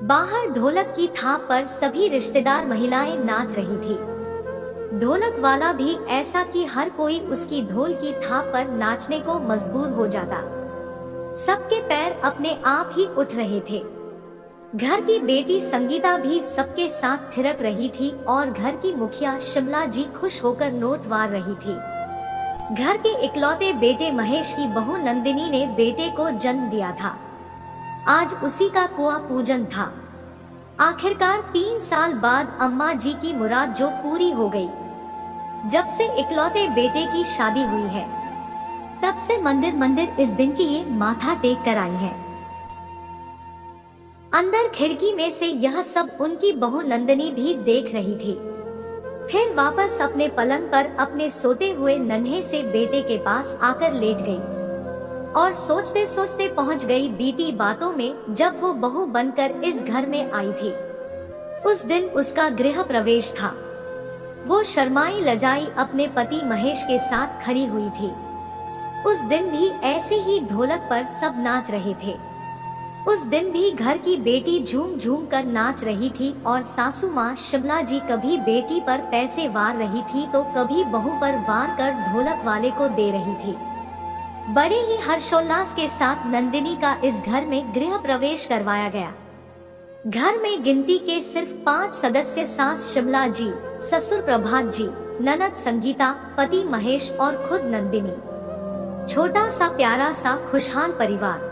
बाहर ढोलक की थाप पर सभी रिश्तेदार महिलाएं नाच रही थी। ढोलक वाला भी ऐसा कि हर कोई उसकी ढोल की थाप पर नाचने को मजबूर हो जाता। सबके पैर अपने आप ही उठ रहे थे। घर की बेटी संगीता भी सबके साथ थिरक रही थी और घर की मुखिया शिमला जी खुश होकर नोट वार रही थी। घर के इकलौते बेटे महेश की बहू नंदिनी ने बेटे को जन्म दिया था। आज उसी का कुआं पूजन था। आखिरकार 3 साल बाद अम्मा जी की मुराद जो पूरी हो गई। जब से इकलौते बेटे की शादी हुई है, तब से मंदिर इस दिन की ये माथा टेक कर आई है। अंदर खिड़की में से यह सब उनकी बहू नंदिनी भी देख रही थी। फिर वापस अपने पलंग पर अपने सोते हुए नन्हे से बेटे के पास आकर लेट गई और सोचते सोचते पहुंच गई बीती बातों में, जब वो बहू बनकर इस घर में आई थी। उस दिन उसका गृह प्रवेश था। वो शर्माई लजाई अपने पति महेश के साथ खड़ी हुई थी। उस दिन भी ऐसे ही ढोलक पर सब नाच रहे थे। उस दिन भी घर की बेटी झूम झूम कर नाच रही थी और सासू माँ शिमला जी कभी बेटी पर पैसे वार रही थी तो कभी बहू पर वार कर ढोलक वाले को दे रही थी। बड़े ही हर्षोल्लास के साथ नंदिनी का इस घर में गृह प्रवेश करवाया गया। घर में गिनती के सिर्फ 5 सदस्य, सास शिमला जी, ससुर प्रभात जी, ननद संगीता, पति महेश और खुद नंदिनी। छोटा सा प्यारा सा खुशहाल परिवार।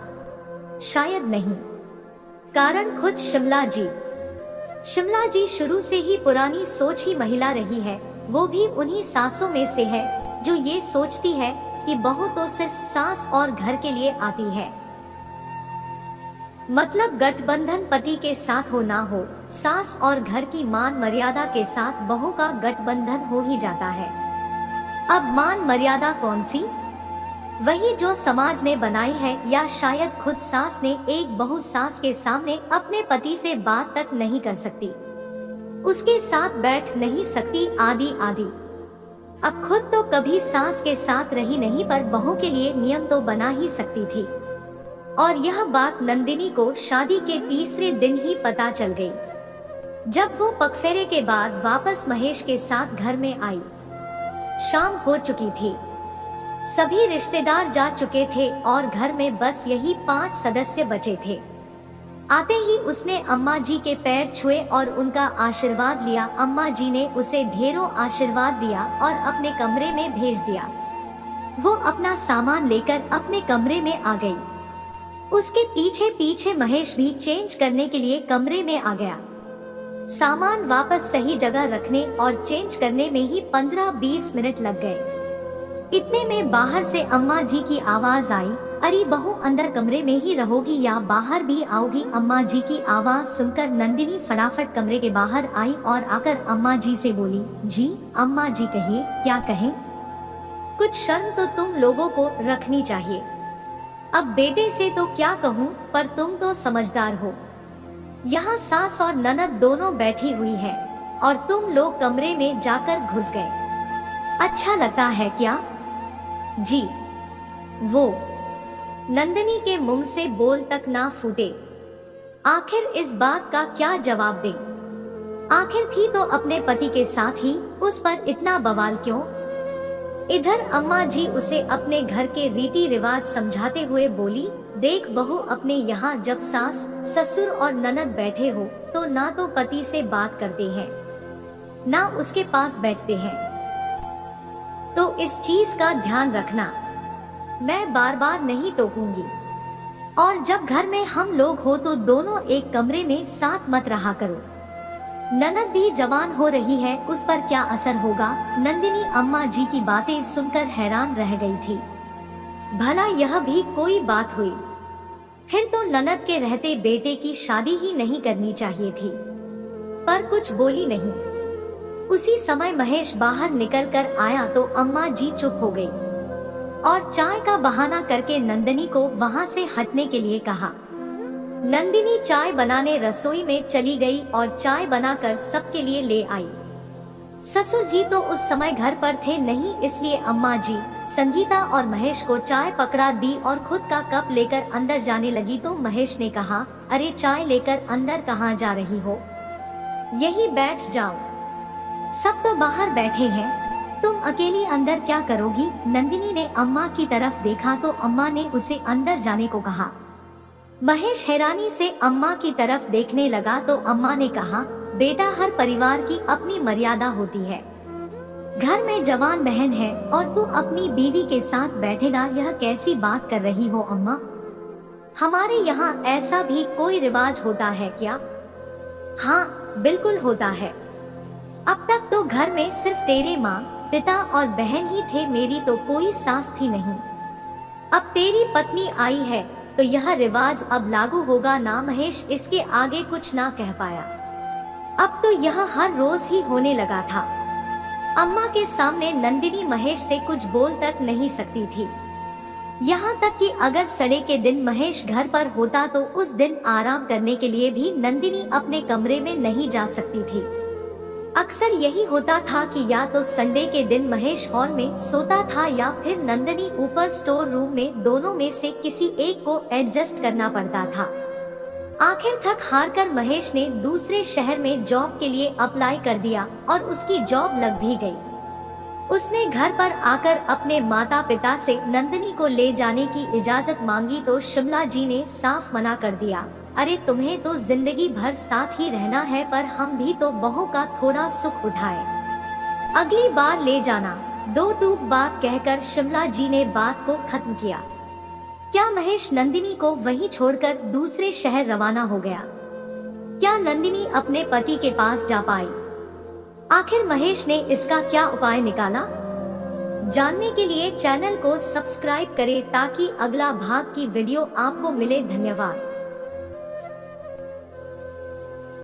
शायद नहीं, कारण खुद शिमला जी। शिमला जी शुरू से ही पुरानी सोच ही महिला रही है। वो भी उन्हीं सासों में से है जो ये सोचती है कि बहू तो सिर्फ सास और घर के लिए आती है। मतलब गठबंधन पति के साथ हो ना हो, सास और घर की मान मर्यादा के साथ बहू का गठबंधन हो ही जाता है। अब मान मर्यादा कौन सी? वही जो समाज ने बनाई है, या शायद खुद सास ने। एक बहू सास के सामने अपने पति से बात तक नहीं कर सकती, उसके साथ बैठ नहीं सकती, आदि आदि। अब खुद तो कभी सास के साथ रही नहीं, पर बहू के लिए नियम तो बना ही सकती थी। और यह बात नंदिनी को शादी के तीसरे दिन ही पता चल गई, जब वो पगफेरे के बाद वापस महेश के साथ घर में आई। शाम हो चुकी थी, सभी रिश्तेदार जा चुके थे और घर में बस यही 5 सदस्य बचे थे। आते ही उसने अम्मा जी के पैर छुए और उनका आशीर्वाद लिया। अम्मा जी ने उसे ढेरों आशीर्वाद दिया और अपने कमरे में भेज दिया। वो अपना सामान लेकर अपने कमरे में आ गई। उसके पीछे पीछे महेश भी चेंज करने के लिए कमरे में आ गया। सामान वापस सही जगह रखने और चेंज करने में ही 15-20 मिनट लग गए। इतने में बाहर से अम्मा जी की आवाज आई, अरे बहू अंदर कमरे में ही रहोगी या बाहर भी आओगी? अम्मा जी की आवाज सुनकर नंदिनी फटाफट कमरे के बाहर आई और आकर अम्मा जी से बोली, जी अम्मा जी कहिए, क्या कहें? कुछ शर्म तो तुम लोगों को रखनी चाहिए। अब बेटे से तो क्या कहूँ, पर तुम तो समझदार हो। यहाँ सास और ननद दोनों बैठी हुई है और तुम लोग कमरे में जाकर घुस गए। अच्छा लगता है क्या? जी। वो नंदिनी के मुंह से बोल तक ना फूटे। आखिर इस बात का क्या जवाब दे? आखिर थी तो अपने पति के साथ ही, उस पर इतना बवाल क्यों? इधर अम्मा जी उसे अपने घर के रीति रिवाज समझाते हुए बोली, देख बहू, अपने यहाँ जब सास ससुर और ननद बैठे हो तो ना तो पति से बात करते हैं, ना उसके पास बैठते हैं। तो इस चीज का ध्यान रखना। मैं बार बार नहीं टोकूंगी। और जब घर में हम लोग हो तो दोनों एक कमरे में साथ मत रहा करो। ननद भी जवान हो रही है, उस पर क्या असर होगा? नंदिनी अम्मा जी की बातें सुनकर हैरान रह गई थी। भला यह भी कोई बात हुई? फिर तो ननद के रहते बेटे की शादी ही नहीं करनी चाहिए थी। पर कुछ बोली नहीं। उसी समय महेश बाहर निकलकर आया तो अम्मा जी चुप हो गई और चाय का बहाना करके नंदिनी को वहां से हटने के लिए कहा। नंदिनी चाय बनाने रसोई में चली गई और चाय बनाकर सबके लिए ले आई। ससुर जी तो उस समय घर पर थे नहीं, इसलिए अम्मा जी संगीता और महेश को चाय पकड़ा दी और खुद का कप लेकर अंदर जाने लगी तो महेश ने कहा, अरे चाय लेकर अंदर कहाँ जा रही हो? यही बैठ जाओ, सब तो बाहर बैठे हैं, तुम अकेली अंदर क्या करोगी? नंदिनी ने अम्मा की तरफ देखा तो अम्मा ने उसे अंदर जाने को कहा। महेश हैरानी से अम्मा की तरफ देखने लगा तो अम्मा ने कहा, बेटा हर परिवार की अपनी मर्यादा होती है। घर में जवान बहन है और तू अपनी बीवी के साथ बैठेगा, यह कैसी बात कर रही हो अम्मा? हमारे यहाँ ऐसा भी कोई रिवाज होता है क्या? हाँ बिल्कुल होता है। अब तक तो घर में सिर्फ तेरे माँ, पिता और बहन ही थे, मेरी तो कोई सास थी नहीं। अब तेरी पत्नी आई है तो यह रिवाज अब लागू होगा ना? महेश इसके आगे कुछ ना कह पाया। अब तो यह हर रोज ही होने लगा था। अम्मा के सामने नंदिनी महेश से कुछ बोल तक नहीं सकती थी। यहाँ तक कि अगर संडे के दिन महेश घर पर होता तो उस दिन आराम करने के लिए भी नंदिनी अपने कमरे में नहीं जा सकती थी। अक्सर यही होता था कि या तो संडे के दिन महेश हॉल में सोता था या फिर नंदिनी ऊपर स्टोर रूम में, दोनों में से किसी एक को एडजस्ट करना पड़ता था। आखिर थक हार कर महेश ने दूसरे शहर में जॉब के लिए अप्लाई कर दिया और उसकी जॉब लग भी गई। उसने घर पर आकर अपने माता पिता से नंदिनी को ले जाने की इजाजत मांगी तो शिमला जी ने साफ मना कर दिया, अरे तुम्हें तो जिंदगी भर साथ ही रहना है, पर हम भी तो बहू का थोड़ा सुख उठाए, अगली बार ले जाना। दो टूक बात कहकर शिमला जी ने बात को खत्म किया। क्या महेश नंदिनी को वहीं छोड़कर दूसरे शहर रवाना हो गया? क्या नंदिनी अपने पति के पास जा पाई? आखिर महेश ने इसका क्या उपाय निकाला? जानने के लिए चैनल को सब्सक्राइब करें ताकि अगला भाग की वीडियो आपको मिले। धन्यवाद।